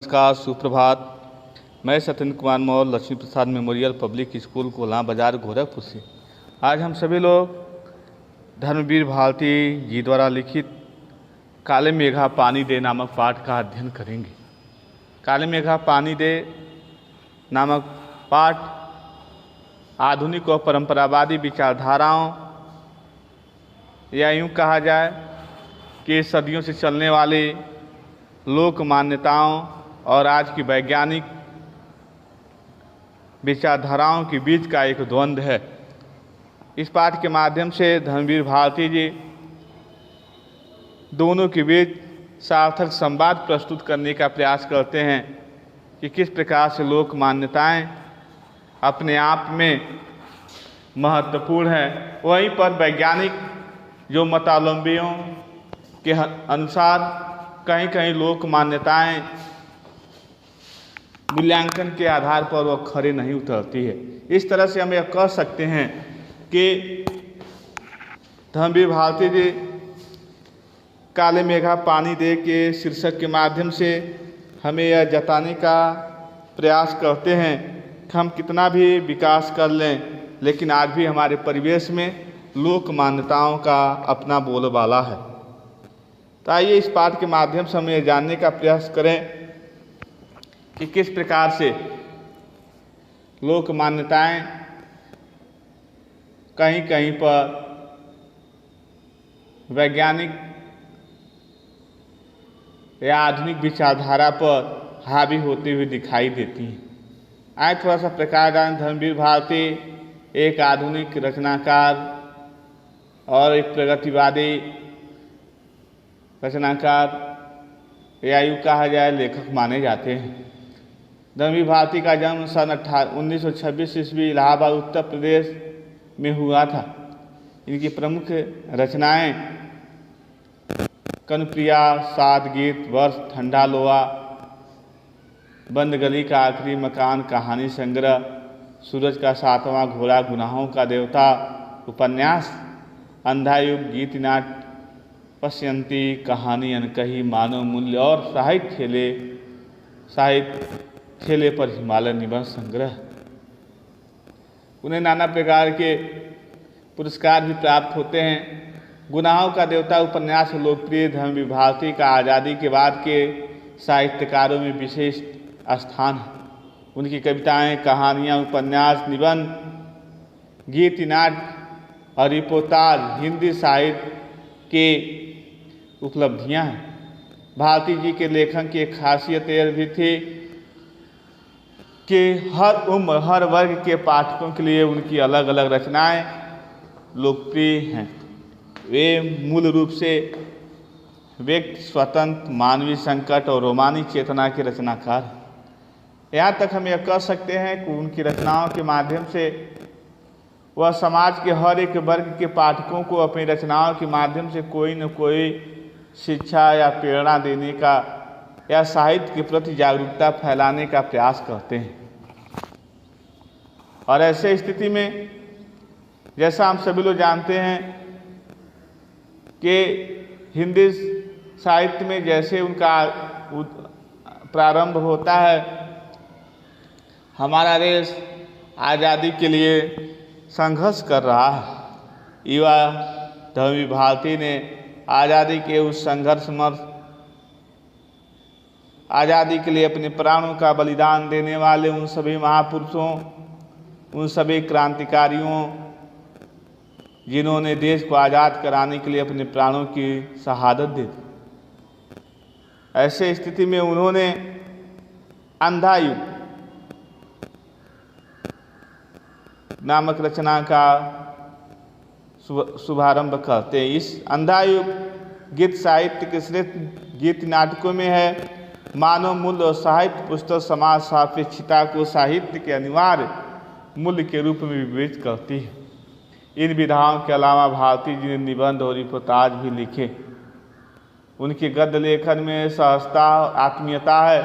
नमस्कार, सुप्रभात। मैं सत्येंद्र कुमार मौर्य लक्ष्मी प्रसाद मेमोरियल पब्लिक स्कूल कोल्हान बाजार गोरखपुर से आज हम सभी लोग धर्मवीर भारती जी द्वारा लिखित काले मेघा पानी दे नामक पाठ का अध्ययन करेंगे। काले मेघा पानी दे नामक पाठ आधुनिक और परंपरावादी विचारधाराओं या यूँ कहा जाए कि सदियों से चलने वाले लोक मान्यताओं और आज की वैज्ञानिक विचारधाराओं के बीच का एक द्वंद्व है। इस पाठ के माध्यम से धर्मवीर भारती जी दोनों के बीच सार्थक संवाद प्रस्तुत करने का प्रयास करते हैं कि किस प्रकार से लोक मान्यताएं अपने आप में महत्वपूर्ण हैं, वहीं पर वैज्ञानिक जो मतावलंबियों के अनुसार कहीं कहीं लोक मान्यताएं मूल्यांकन के आधार पर वह खरे नहीं उतरती है। इस तरह से हम यह कह सकते हैं कि धर्मवीर भारती जी काले मेघा पानी दे के शीर्षक के माध्यम से हमें यह जताने का प्रयास करते हैं कि हम कितना भी विकास कर लें, लेकिन आज भी हमारे परिवेश में लोक मान्यताओं का अपना बोलबाला है। तो आइए इस पाठ के माध्यम से हम यह जानने का प्रयास करें कि किस प्रकार से लोक मान्यताएं कहीं कहीं पर वैज्ञानिक या आधुनिक विचारधारा पर हावी होते हुए दिखाई देती हैं। आए थोड़ा सा प्रकार डालें। धर्मवीर भारती एक आधुनिक रचनाकार और एक प्रगतिवादी रचनाकार या यूँ कहा जाए लेखक माने जाते हैं। धर्मवीर भारती का जन्म सन 1926 ईस्वी इलाहाबाद उत्तर प्रदेश में हुआ था। इनकी प्रमुख रचनाएं कनप्रिया, सात गीत, वर्ष, ठंडा लोहा, बंद गली का आखिरी मकान, कहानी संग्रह, सूरज का सातवां घोड़ा, गुनाहों का देवता, उपन्यास, अंधा युग, गीत नाट्य, पश्यंती, कहानी अनकही, मानव मूल्य और साहित्य खेले पर हिमालय निबंध संग्रह। उन्हें नाना प्रकार के पुरस्कार भी प्राप्त होते हैं। गुनाहों का देवता उपन्यास लोकप्रिय धर्मवीर भारती का आज़ादी के बाद के साहित्यकारों में विशेष स्थान है। उनकी कविताएं, कहानियां, उपन्यास, निबंध, गीत नाट्य और रिपोर्टाज हिंदी साहित्य के उपलब्धियां हैं। भारती जी के लेखन की एक खासियत यह भी थी कि हर उम्र, हर वर्ग के पाठकों के लिए उनकी अलग अलग रचनाएं लोकप्रिय हैं। वे मूल रूप से व्यक्ति स्वतंत्र, मानवीय संकट और रोमानी चेतना के रचनाकार हैं। यहाँ तक हम यह कह सकते हैं कि उनकी रचनाओं के माध्यम से वह समाज के हर एक वर्ग के पाठकों को अपनी रचनाओं के माध्यम से कोई न कोई शिक्षा या प्रेरणा देने का या साहित्य के प्रति जागरूकता फैलाने का प्रयास करते हैं। और ऐसे स्थिति में जैसा हम सभी लोग जानते हैं कि हिंदी साहित्य में जैसे उनका प्रारंभ होता है, हमारा देश आज़ादी के लिए संघर्ष कर रहा है। युवा धर्मवीर भारती ने आज़ादी के उस संघर्ष में आज़ादी के लिए अपने प्राणों का बलिदान देने वाले उन सभी महापुरुषों, उन सभी क्रांतिकारियों जिन्होंने देश को आज़ाद कराने के लिए अपने प्राणों की शहादत दे दी, ऐसे स्थिति में उन्होंने अंधा युग नामक रचना का शुभारंभ करते हैं। इस अंधा युग गीत साहित्य के श्रेष्ठ गीत नाटकों में है। मानव मूल्य और साहित्य पुस्तक समाज सापेक्षता को साहित्य के अनिवार्य मूल्य के रूप में विवेचित करती है। इन विधाओं के अलावा भारती जी ने निबंध और रिपोर्टाज भी लिखे। उनके गद्य लेखन में सहजता और आत्मीयता है।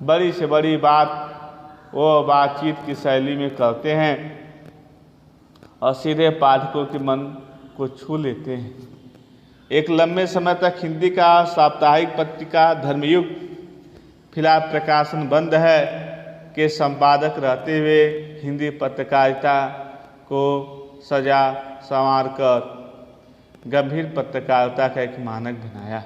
बड़ी से बड़ी बात वो बातचीत की शैली में करते हैं और सीधे पाठकों के मन को छू लेते हैं। एक लंबे समय तक हिंदी का साप्ताहिक पत्रिका धर्मयुग फिलहाल प्रकाशन बंद है के संपादक रहते हुए हिंदी पत्रकारिता को सजा संवार कर गंभीर पत्रकारिता का एक मानक बनाया।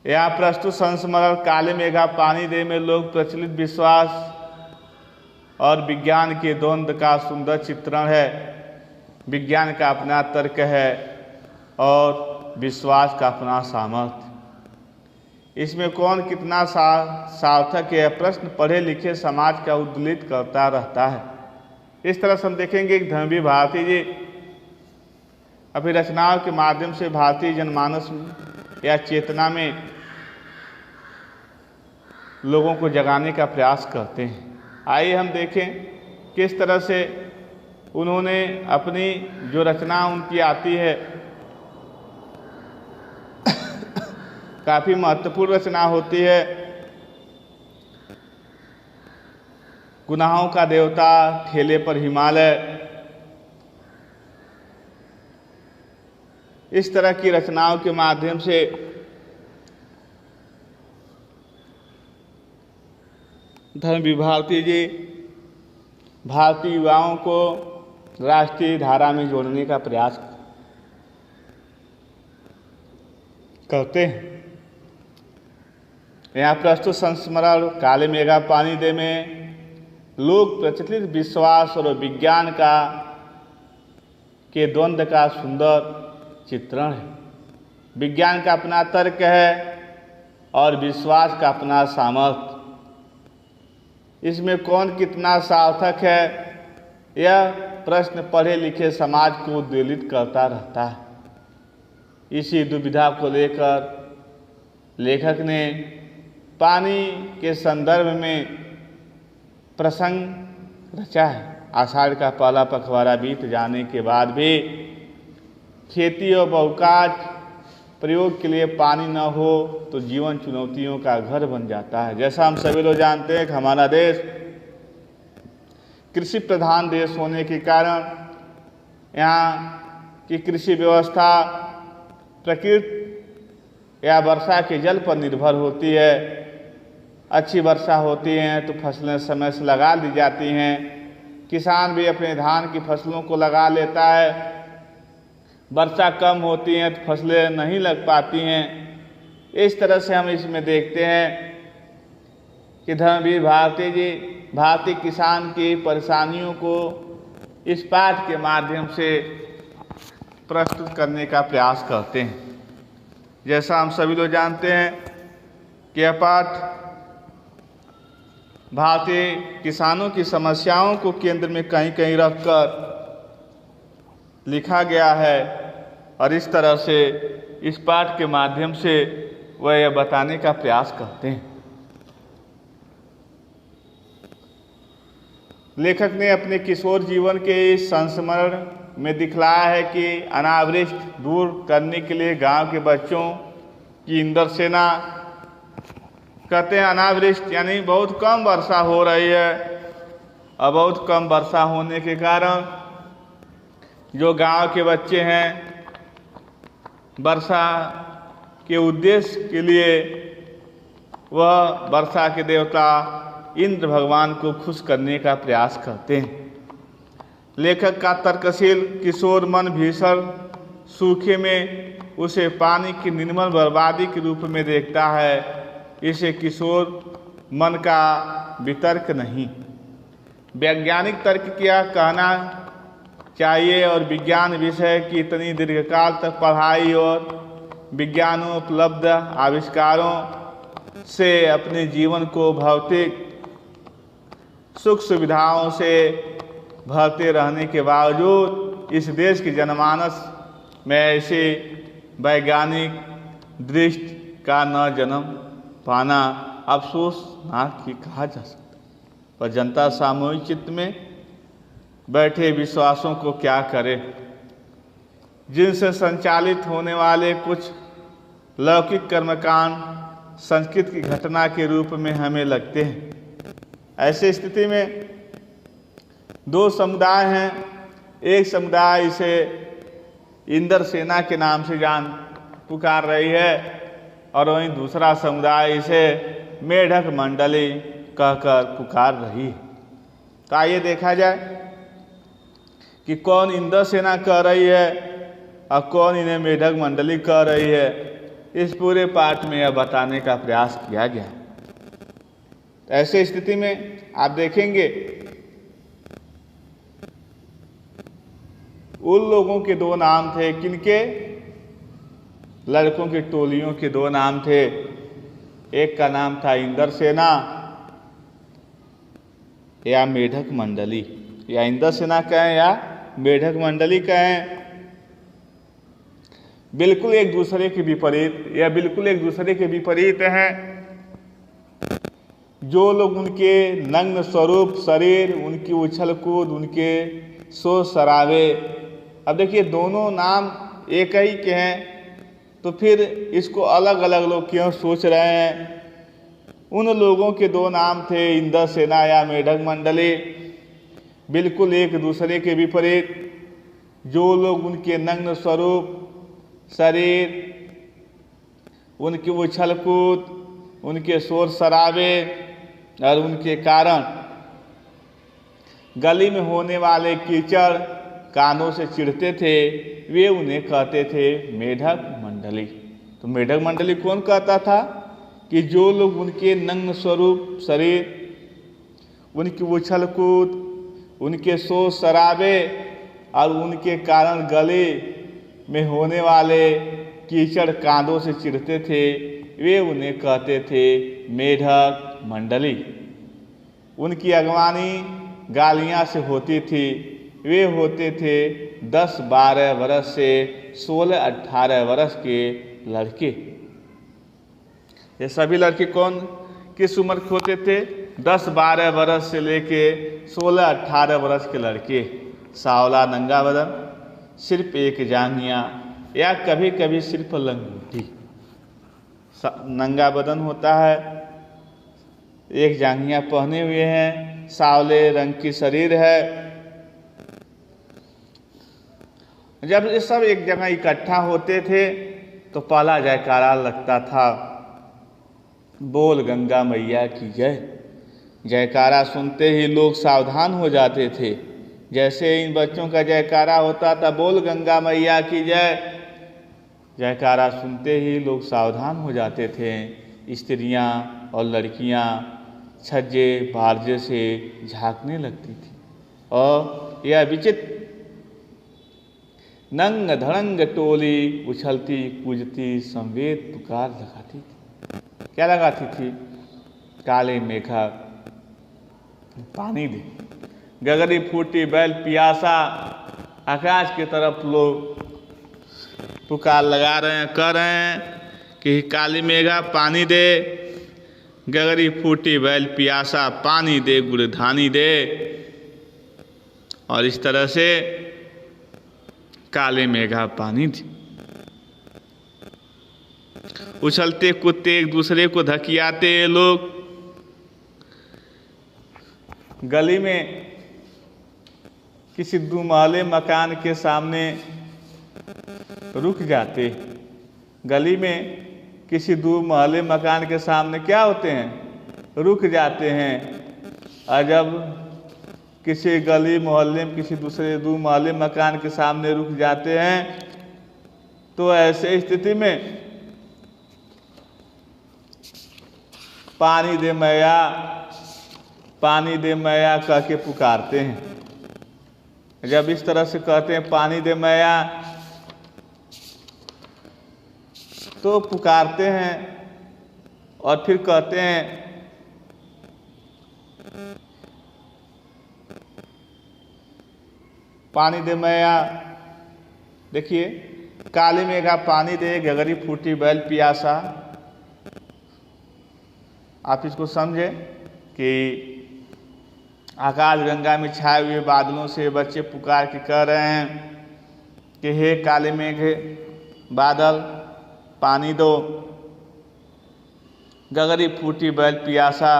यहाँ प्रस्तुत संस्मरण काले मेघा पानी दे में लोग प्रचलित विश्वास और विज्ञान के द्वंद्व का सुंदर चित्रण है। विज्ञान का अपना तर्क है और विश्वास का अपना सामर्थ्य। इसमें कौन कितना सार्थक है, प्रश्न पढ़े लिखे समाज का उद्वेलित करता रहता है। इस तरह से हम देखेंगे कि धर्मवीर भारती जी अपनी रचनाओं के माध्यम से भारतीय जनमानस या चेतना में लोगों को जगाने का प्रयास करते हैं। आइए हम देखें किस तरह से उन्होंने अपनी जो रचना उनकी आती है, काफ़ी महत्वपूर्ण रचना होती है। गुनाहों का देवता, ठेले पर हिमालय, इस तरह की रचनाओं के माध्यम से धर्मवीर भारती जी भारतीय युवाओं को राष्ट्रीय धारा में जोड़ने का प्रयास करते हैं। यहाँ प्रस्तुत संस्मरण काले मेघा पानी दे में लोक प्रचलित विश्वास और विज्ञान के द्वंद्व का सुंदर चित्रण है। विज्ञान का अपना तर्क है और विश्वास का अपना सामर्थ्य। इसमें कौन कितना सार्थक है, यह प्रश्न पढ़े लिखे समाज को उद्वेलित करता रहता है। इसी दुविधा को लेकर लेखक ने पानी के संदर्भ में प्रसंग रचा है। आषाढ़ का पहला पखवाड़ा बीत जाने के बाद भी खेती और बहुकाज प्रयोग के लिए पानी न हो तो जीवन चुनौतियों का घर बन जाता है। जैसा हम सभी लोग जानते हैं कि हमारा देश कृषि प्रधान देश होने के कारण यहाँ की कृषि व्यवस्था प्रकृति या वर्षा के जल पर निर्भर होती है। अच्छी वर्षा होती है तो फसलें समय से लगा दी जाती हैं। किसान भी अपने धान की फसलों को लगा लेता है। वर्षा कम होती है तो फसलें नहीं लग पाती हैं। इस तरह से हम इसमें देखते हैं कि धर्मवीर भारती जी भारतीय किसान की परेशानियों को इस पाठ के माध्यम से प्रस्तुत करने का प्रयास करते हैं। जैसा हम सभी लोग जानते हैं कि यह पाठ भारतीय किसानों की समस्याओं को केंद्र में कहीं कहीं रखकर लिखा गया है और इस तरह से इस पाठ के माध्यम से वह यह बताने का प्रयास करते हैं। लेखक ने अपने किशोर जीवन के इस संस्मरण में दिखलाया है कि अनावृष्टि दूर करने के लिए गांव के बच्चों की इंदर सेना कहते हैं अनावृष्टि यानी बहुत कम वर्षा हो रही है और बहुत कम वर्षा होने के कारण जो गांव के बच्चे हैं वर्षा के उद्देश्य के लिए वह वर्षा के देवता इंद्र भगवान को खुश करने का प्रयास करते हैं। लेखक का तर्कशील किशोर मन भीषण सूखे में उसे पानी की निर्मल बर्बादी के रूप में देखता है। इसे किशोर मन का वितर्क नहीं, वैज्ञानिक तर्क क्या कहना चाहिए और विज्ञान विषय की इतनी दीर्घकाल तक पढ़ाई और विज्ञानोपलब्ध आविष्कारों से अपने जीवन को भौतिक सुख सुविधाओं से भरते रहने के बावजूद इस देश की जनमानस में ऐसे वैज्ञानिक दृष्टि का न जन्म पाना अफसोसनाक ही कहा जा सकता। पर जनता सामूहिक चित्त में बैठे विश्वासों को क्या करे, जिनसे संचालित होने वाले कुछ लौकिक कर्मकांड संस्कृत की घटना के रूप में हमें लगते हैं। ऐसी स्थिति में दो समुदाय हैं। एक समुदाय इसे इंद्र सेना के नाम से पुकार रही है और वहीं दूसरा समुदाय इसे मेढक मंडली कहकर पुकार रही है। तो आइए देखा जाए कि कौन इंद्रसेना कह रही है और कौन इन्हें मेढक मंडली कह रही है। इस पूरे पाठ में यह बताने का प्रयास किया गया है। ऐसे स्थिति में आप देखेंगे उन लोगों के दो नाम थे। किनके? लड़कों की टोलियों के दो नाम थे। एक का नाम था इंद्रसेना या मेढक मंडली, या इंद्रसेना कहें या मेढक मंडली कहें। बिल्कुल एक दूसरे के विपरीत, या बिल्कुल एक दूसरे के विपरीत हैं। जो लोग उनके नग्न स्वरूप शरीर, उनकी उछल कूद, उनके शोर शराबे, अब देखिए दोनों नाम एक ही के हैं, तो फिर इसको अलग अलग लोग क्यों सोच रहे हैं? उन लोगों के दो नाम थे, इंद्रसेना या मेढक मंडली, बिल्कुल एक दूसरे के विपरीत। जो लोग उनके नग्न स्वरूप शरीर, उनकी उछल कूद, उनके शोर शराबे और उनके कारण गली में होने वाले कीचड़ कानों से चिढ़ते थे, वे उन्हें कहते थे मेढक मंडली। तो मेढक मंडली कौन कहता था? कि जो लोग उनके नग्न स्वरूप शरीर, उनकी उछल कूद, उनके शोर शराबे और उनके कारण गले में होने वाले कीचड़ कांदों से चिढ़ते थे, वे उन्हें कहते थे मेढक मंडली। उनकी अगवानी गालियाँ से होती थी। वे होते थे 10-12 वर्ष से 16-18 वर्ष के लड़के। ये सभी लड़के कौन किस उम्र के होते थे? 10-12 वर्ष से लेके 16-18 वर्ष के लड़के। सावला नंगा बदन, सिर्फ एक जांघिया या कभी कभी सिर्फ लंगोटी। नंगा बदन होता है, एक जांघिया पहने हुए हैं, सावले रंग की शरीर है। जब ये सब एक जगह इकट्ठा होते थे तो पहला जयकारा लगता था, बोल गंगा मैया की जय। जयकारा सुनते ही लोग सावधान हो जाते थे। जैसे इन बच्चों का जयकारा होता था, बोल गंगा मैया की जय, जयकारा सुनते ही लोग सावधान हो जाते थे। स्त्रियां और लड़कियां छज्जे बारजे से झांकने लगती थी और यह विचित्र नंग धड़ंग टोली उछलती कूदती संवेद पुकार लगाती थी। क्या लगाती थी? काले मेघा पानी दे, गगरी फूटी बैल पियासा। आकाश की तरफ लोग पुकार लगा रहे हैं, कह रहे हैं कि काली मेघा पानी दे, गगरी फूटी बैल पियासा, पानी दे गुड़धानी दे। और इस तरह से काले मेघा पानी थी। उछलते कूदते एक दूसरे को धकियाते लोग गली में किसी दुमहले मकान के सामने रुक जाते। गली में किसी दुमहले मकान के सामने क्या होते हैं? रुक जाते हैं। और जब किसी गली मोहल्ले में किसी दूसरे दुमहले मकान के सामने रुक जाते हैं तो ऐसे स्थिति में पानी दे मैया, पानी दे मैया कह के पुकारते हैं। जब इस तरह से कहते हैं पानी दे मैया, तो पुकारते हैं और फिर कहते हैं पानी दे मैया। देखिए, काली मेघा पानी दे, गगरी फूटी बैल पियासा। आप इसको समझे कि आकाश गंगा में छाए हुए बादलों से बच्चे पुकार के कह रहे हैं कि हे काले मेघ बादल पानी दो, गगरी फूटी बैल पियासा।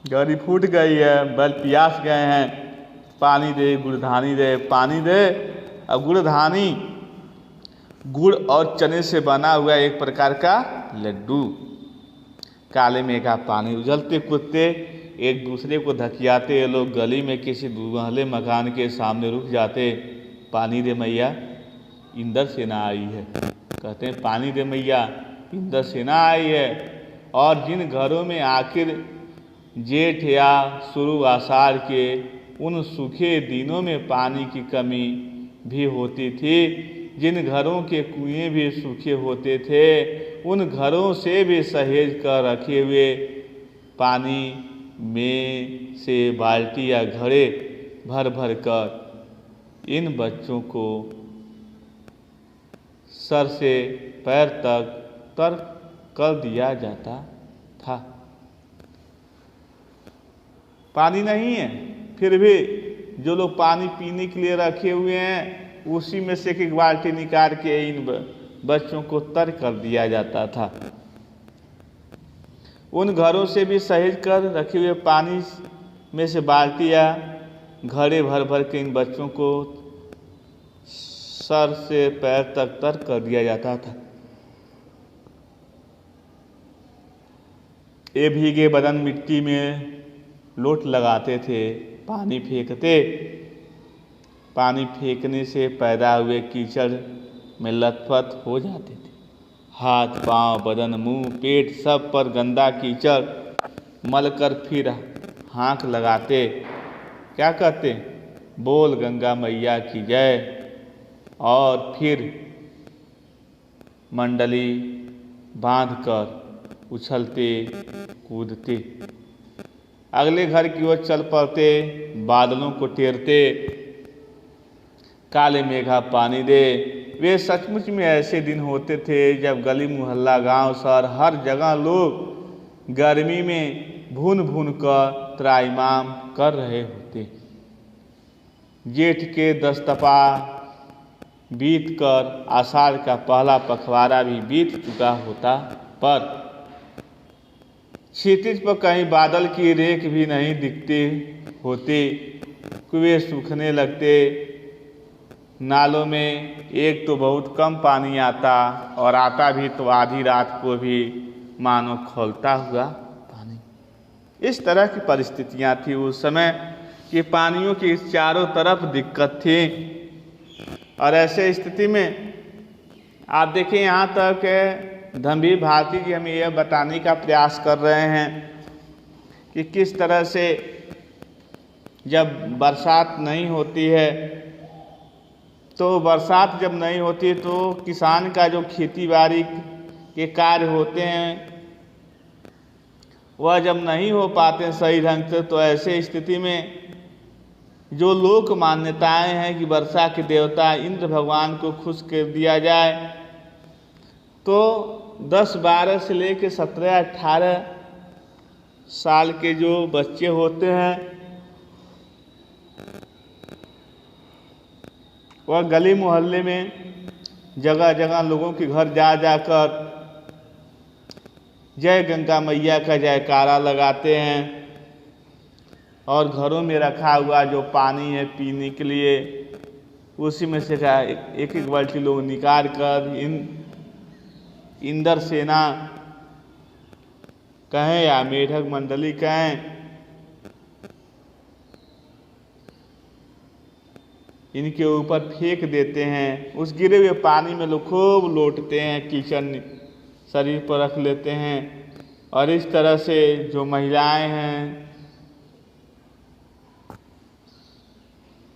गगरी फूट गई है, बैल पियास गए हैं, पानी दे गुड़धानी दे, पानी दे। और गुड़धानी गुड़ और चने से बना हुआ एक प्रकार का लड्डू। काले मेघ का पानी। उछलते कूदते एक दूसरे को धकियाते ये लोग गली में किसी दुगहले मकान के सामने रुक जाते। पानी दे मैया, इंद्र सेना आई है। कहते हैं पानी दे मैया, इंद्र सेना आई है। और जिन घरों में आखिर जेठ या शुरू आषाढ़ के उन सूखे दिनों में पानी की कमी भी होती थी, जिन घरों के कुएं भी सूखे होते थे, उन घरों से भी सहेज कर रखे हुए पानी में से बाल्टी या घड़े भर भर कर इन बच्चों को सर से पैर तक तर कर दिया जाता था। पानी नहीं है, फिर भी जो लोग पानी पीने के लिए रखे हुए हैं उसी में से एक बाल्टी निकाल के इन बच्चों को तर कर दिया जाता था। उन घरों से भी सहेज कर रखे हुए पानी में से बाल्टी या घड़े भर भर के इन बच्चों को सर से पैर तक तर कर दिया जाता था। ये भीगे बदन मिट्टी में लोट लगाते थे, पानी फेंकते। पानी फेंकने से पैदा हुए कीचड़ में लथपथ हो जाते थे। हाथ पांव बदन मुंह पेट सब पर गंदा कीचड़ मलकर फिर हाँक लगाते। क्या कहते? बोल गंगा मैया की जय। और फिर मंडली बांधकर उछलते कूदते अगले घर की ओर चल पड़ते। बादलों को टेरते, काले मेघा पानी दे। वे सचमुच में ऐसे दिन होते थे जब गली मोहल्ला गांव शहर हर जगह लोग गर्मी में भून भून कर त्राहिमाम कर रहे होते। जेठ के 10 तपा बीत कर आषाढ़ का पहला पखवाड़ा भी बीत चुका होता, पर क्षितिज पर कहीं बादल की रेख भी नहीं दिखती होती। कुएं सूखने लगते। नालों में एक तो बहुत कम पानी आता और आता भी तो आधी रात को भी मानो खौलता हुआ पानी। इस तरह की परिस्थितियां थी उस समय कि पानियों की चारों तरफ दिक्कत थी। और ऐसे स्थिति में आप देखिए यहाँ तक धमवीर भारती जी हमें यह बताने का प्रयास कर रहे हैं कि किस तरह से जब बरसात नहीं होती है तो बरसात जब नहीं होती तो किसान का जो खेती बाड़ी के कार्य होते हैं वह जब नहीं हो पाते सही ढंग से, तो ऐसे स्थिति में जो लोक मान्यताएं हैं कि वर्षा के देवता इंद्र भगवान को खुश कर दिया जाए, तो 10-12 से लेकर 17-18 साल के जो बच्चे होते हैं वह गली मोहल्ले में जगह जगह लोगों के घर जा जाकर जय गंगा मैया का जयकारा लगाते हैं। और घरों में रखा हुआ जो पानी है पीने के लिए उसी में से एक एक बाल्टी लोग निकाल कर इंद्र सेना कहें या मेढक मंडली कहें, इनके ऊपर फेंक देते हैं। उस गिरे हुए पानी में लोग खूब लौटते हैं, कीचड़ शरीर पर रख लेते हैं। और इस तरह से जो महिलाएं हैं,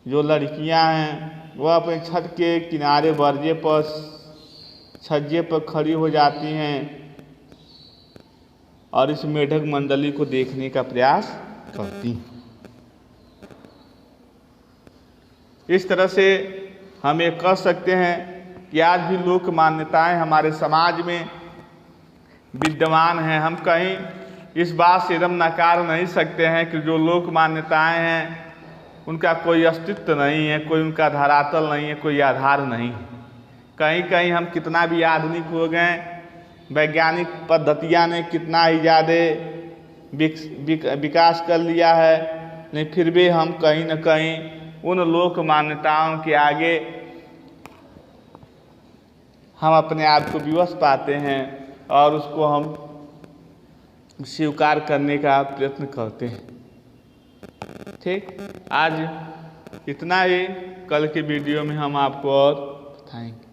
जो लड़कियां हैं, वह अपने छत के किनारे बरजे पर छज्जे पर खड़ी हो जाती हैं और इस मेढक मंडली को देखने का प्रयास करती हैं। इस तरह से हम ये कह सकते हैं कि आज भी लोक मान्यताएं हमारे समाज में विद्यमान हैं। हम कहीं इस बात से एकदम नकार नहीं सकते हैं कि जो लोक मान्यताएं हैं उनका कोई अस्तित्व नहीं है, कोई उनका धरातल नहीं है, कोई आधार नहीं है। कहीं कहीं हम कितना भी आधुनिक हो गए, वैज्ञानिक पद्धतियां ने कितना ही ज़्यादा विकास कर लिया है, लेकिन फिर भी हम कहीं न कहीं उन लोक मान्यताओं के आगे हम अपने आप को विवश पाते हैं और उसको हम स्वीकार करने का प्रयत्न करते हैं। ठीक, आज इतना ही। कल के वीडियो में हम आपको और बताएंगे।